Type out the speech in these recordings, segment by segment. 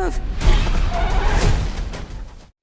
move.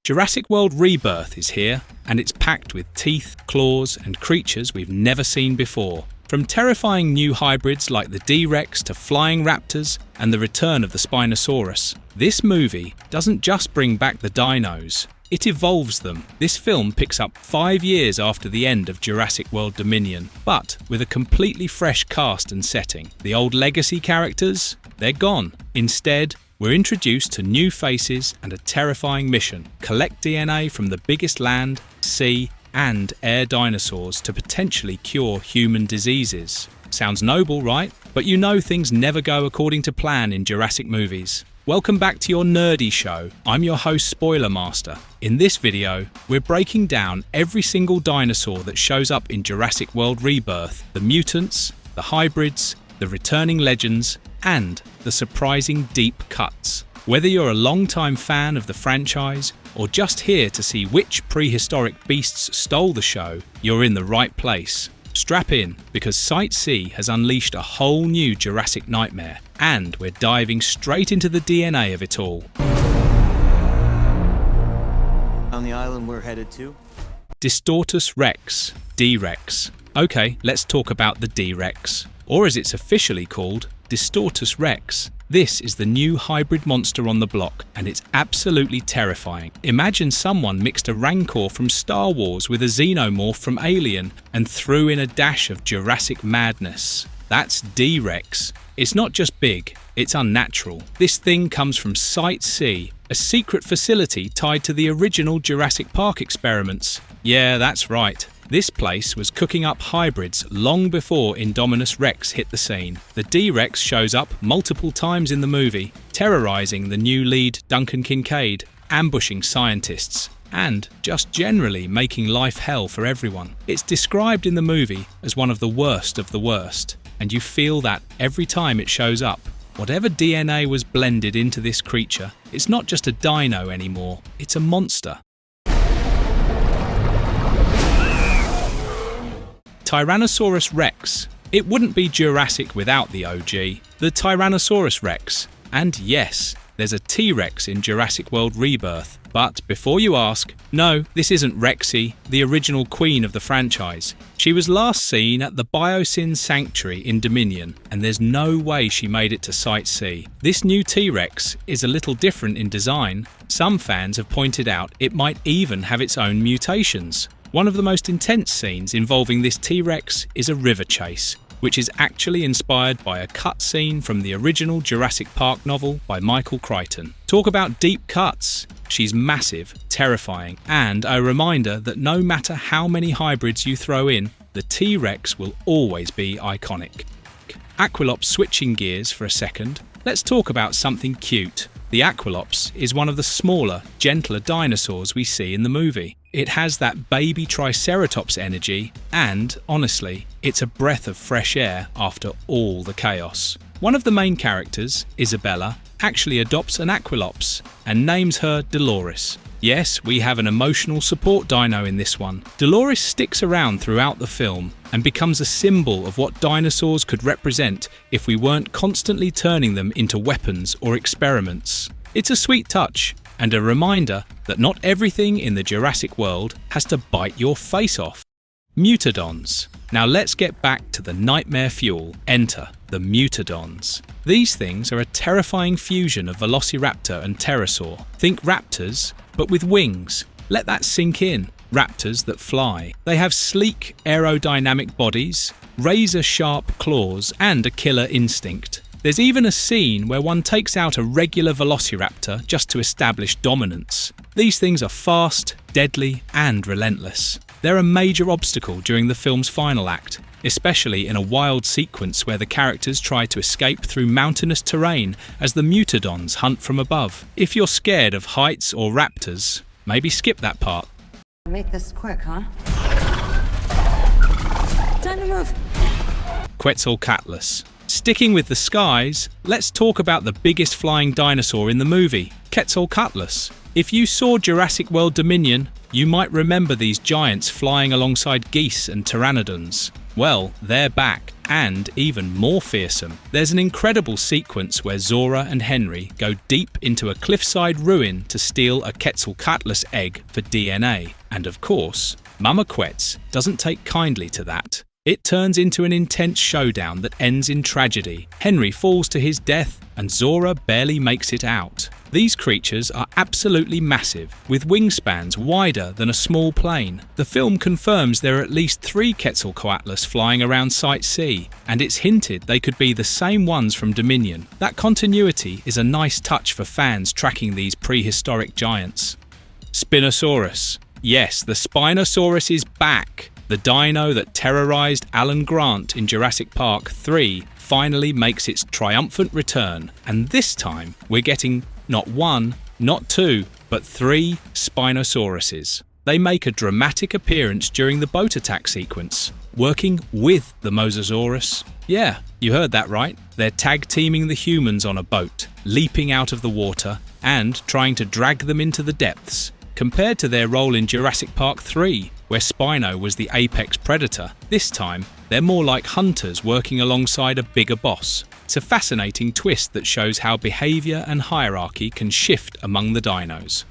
Jurassic World Rebirth is here, and it's packed with teeth, claws, and creatures we've never seen before. From terrifying new hybrids like the TRex to flying raptors and the return of the Spinosaurus, this movie doesn't just bring back the dinos, it evolves them. This film picks up 5 years after the end of Jurassic World Dominion, but with a completely fresh cast and setting. The old legacy characters, they're gone. Instead, we're introduced to new faces and a terrifying mission: collect DNA from the biggest land, sea, and air dinosaurs to potentially cure human diseases. Sounds noble, right? But you know things never go according to plan in Jurassic movies. Welcome back to your nerdy show. I'm your host, Spoiler Master. In this video, we're breaking down every single dinosaur that shows up in Jurassic World Rebirth: the mutants, the hybrids, the returning legends, and the surprising deep cuts. Whether you're a long-time fan of the franchise or just here to see which prehistoric beasts stole the show, you're in the right place. Strap in, because Site C has unleashed a whole new Jurassic nightmare, and we're diving straight into the DNA of it all. On the island we're headed to? Distortus Rex, D-Rex. Okay, let's talk about the D-Rex, or as it's officially called, Distortus Rex. This is the new hybrid monster on the block, and it's absolutely terrifying. Imagine someone mixed a Rancor from Star Wars with a Xenomorph from Alien and threw in a dash of Jurassic madness. That's D-Rex. It's not just big, it's unnatural. This thing comes from Site C, a secret facility tied to the original Jurassic Park experiments. Yeah, that's right. This place was cooking up hybrids long before Indominus Rex hit the scene. The D-Rex shows up multiple times in the movie, terrorizing the new lead Duncan Kincaid, ambushing scientists, and just generally making life hell for everyone. It's described in the movie as one of the worst, and you feel that every time it shows up. Whatever DNA was blended into this creature, it's not just a dino anymore, it's a monster. Tyrannosaurus Rex. It wouldn't be Jurassic without the OG, the Tyrannosaurus Rex. And yes, there's a T-Rex in Jurassic World Rebirth. But before you ask, no, this isn't Rexy, the original queen of the franchise. She was last seen at the Biosyn Sanctuary in Dominion, and there's no way she made it to Site C. This new T-Rex is a little different in design. Some fans have pointed out it might even have its own mutations. One of the most intense scenes involving this T-Rex is a river chase, which is actually inspired by a cut scene from the original Jurassic Park novel by Michael Crichton. Talk about deep cuts! She's massive, terrifying, and a reminder that no matter how many hybrids you throw in, the T-Rex will always be iconic. Aqualops switching gears for a second, let's talk about something cute. The Aqualops is one of the smaller, gentler dinosaurs we see in the movie. It has that baby Triceratops energy, and, honestly, it's a breath of fresh air after all the chaos. One of the main characters, Isabella, actually adopts an Aqualops and names her Dolores. Yes, we have an emotional support dino in this one. Dolores sticks around throughout the film and becomes a symbol of what dinosaurs could represent if we weren't constantly turning them into weapons or experiments. It's a sweet touch, and a reminder that not everything in the Jurassic world has to bite your face off. Mutadons. Now let's get back to the nightmare fuel. Enter the Mutadons. These things are a terrifying fusion of Velociraptor and Pterosaur. Think raptors, but with wings. Let that sink in. Raptors that fly. They have sleek, aerodynamic bodies, razor-sharp claws, and a killer instinct. There's even a scene where one takes out a regular Velociraptor just to establish dominance. These things are fast, deadly, and relentless. They're a major obstacle during the film's final act, especially in a wild sequence where the characters try to escape through mountainous terrain as the Mutadons hunt from above. If you're scared of heights or raptors, maybe skip that part. Make this quick, huh? Time to move. Kettzlecatlas. Sticking with the skies, let's talk about the biggest flying dinosaur in the movie, Kettzlecatlas. If you saw Jurassic World Dominion, you might remember these giants flying alongside geese and pteranodons. Well, they're back, and even more fearsome. There's an incredible sequence where Zora and Henry go deep into a cliffside ruin to steal a Kettzlecatlas egg for DNA. And of course, Mama Quetz doesn't take kindly to that. It turns into an intense showdown that ends in tragedy. Henry falls to his death, and Zora barely makes it out. These creatures are absolutely massive, with wingspans wider than a small plane. The film confirms there are at least 3 Kettzlecatlas flying around Site C, and it's hinted they could be the same ones from Dominion. That continuity is a nice touch for fans tracking these prehistoric giants. Spinosaurus. Yes, the Spinosaurus is back. The dino that terrorized Alan Grant in Jurassic Park 3 finally makes its triumphant return, and this time we're getting not 1, not 2, but 3 Spinosauruses. They make a dramatic appearance during the boat attack sequence, working with the Mosasaurus. Yeah, you heard that right. They're tag-teaming the humans on a boat, leaping out of the water, and trying to drag them into the depths. Compared to their role in Jurassic Park 3, where Spino was the apex predator, this time they're more like hunters working alongside a bigger boss. It's a fascinating twist that shows how behaviour and hierarchy can shift among the dinos.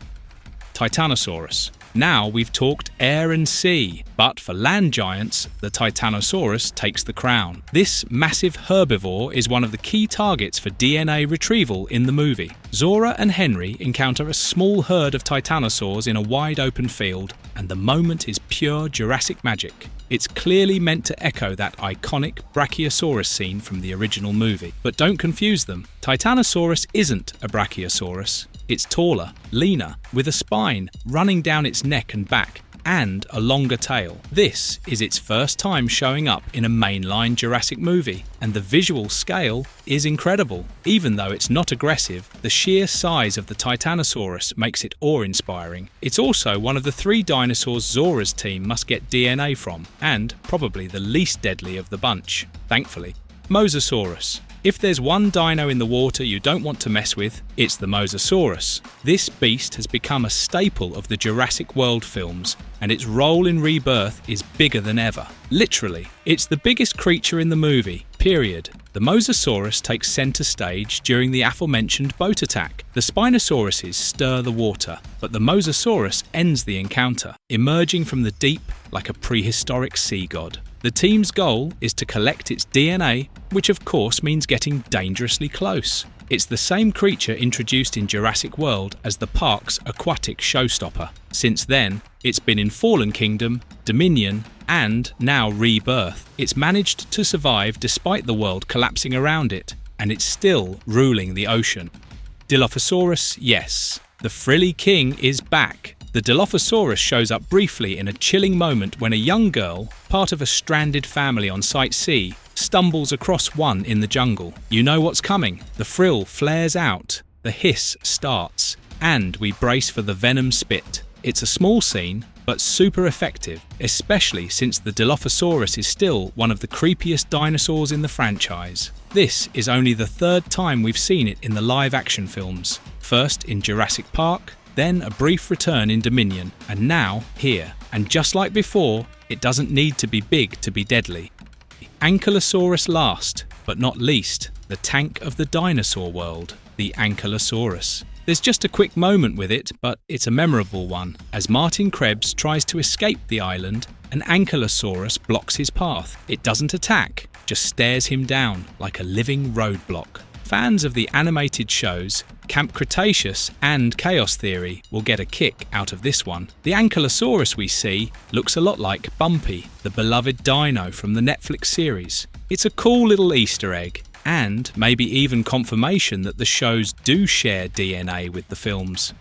Titanosaurus. Now we've talked air and sea, but for land giants, the Titanosaurus takes the crown. This massive herbivore is one of the key targets for DNA retrieval in the movie. Zora and Henry encounter a small herd of Titanosaurs in a wide open field, and the moment is pure Jurassic magic. It's clearly meant to echo that iconic Brachiosaurus scene from the original movie. But don't confuse them. Titanosaurus isn't a Brachiosaurus. It's taller, leaner, with a spine running down its neck and back, and a longer tail. This is its first time showing up in a mainline Jurassic movie, and the visual scale is incredible. Even though it's not aggressive, the sheer size of the Titanosaurus makes it awe-inspiring. It's also one of the 3 dinosaurs Zora's team must get DNA from, and probably the least deadly of the bunch, thankfully. Mosasaurus. If there's one dino in the water you don't want to mess with, it's the Mosasaurus. This beast has become a staple of the Jurassic World films, and its role in Rebirth is bigger than ever. Literally, it's the biggest creature in the movie, period. The Mosasaurus takes centre stage during the aforementioned boat attack. The Spinosauruses stir the water, but the Mosasaurus ends the encounter, emerging from the deep like a prehistoric sea god. The team's goal is to collect its DNA, which of course means getting dangerously close. It's the same creature introduced in Jurassic World as the park's aquatic showstopper. Since then, it's been in Fallen Kingdom, Dominion, and now Rebirth. It's managed to survive despite the world collapsing around it, and it's still ruling the ocean. Dilophosaurus, yes. The frilly king is back. The Dilophosaurus shows up briefly in a chilling moment when a young girl, part of a stranded family on Site C, stumbles across one in the jungle. You know what's coming. The frill flares out, the hiss starts, and we brace for the venom spit. It's a small scene, but super effective, especially since the Dilophosaurus is still one of the creepiest dinosaurs in the franchise. This is only the 3rd time we've seen it in the live-action films. First in Jurassic Park, then a brief return in Dominion, and now here. And just like before, it doesn't need to be big to be deadly. Ankallosaurus last, but not least, the tank of the dinosaur world, the Ankallosaurus. There's just a quick moment with it, but it's a memorable one, as Martin Krebs tries to escape the island, and Ankylosaurus blocks his path. It doesn't attack, just stares him down like a living roadblock. Fans of the animated shows Camp Cretaceous and Chaos Theory will get a kick out of this one. The Ankylosaurus we see looks a lot like Bumpy, the beloved dino from the Netflix series. It's a cool little Easter egg, and maybe even confirmation that the shows do share DNA with the films.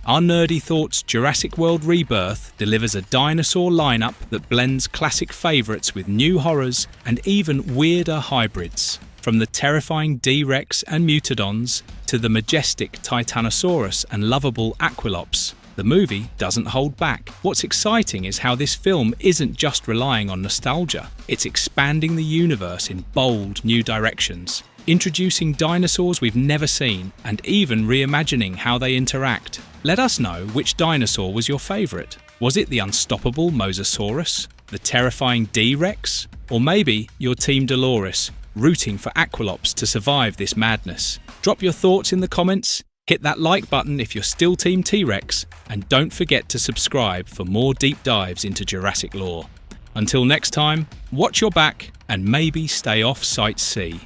Our Nerdy Thoughts Jurassic World Rebirth delivers a dinosaur lineup that blends classic favourites with new horrors and even weirder hybrids. From the terrifying T-Rex and Mutadons to the majestic Titanosaurus and lovable Aqualops, the movie doesn't hold back. What's exciting is how this film isn't just relying on nostalgia, it's expanding the universe in bold new directions, introducing dinosaurs we've never seen and even reimagining how they interact. Let us know which dinosaur was your favourite. Was it the unstoppable Mosasaurus? The terrifying D-Rex? Or maybe you're Team Dolores, rooting for Aqualops to survive this madness? Drop your thoughts in the comments, hit that like button if you're still Team T-Rex, and don't forget to subscribe for more deep dives into Jurassic lore. Until next time, watch your back and maybe stay off Site C.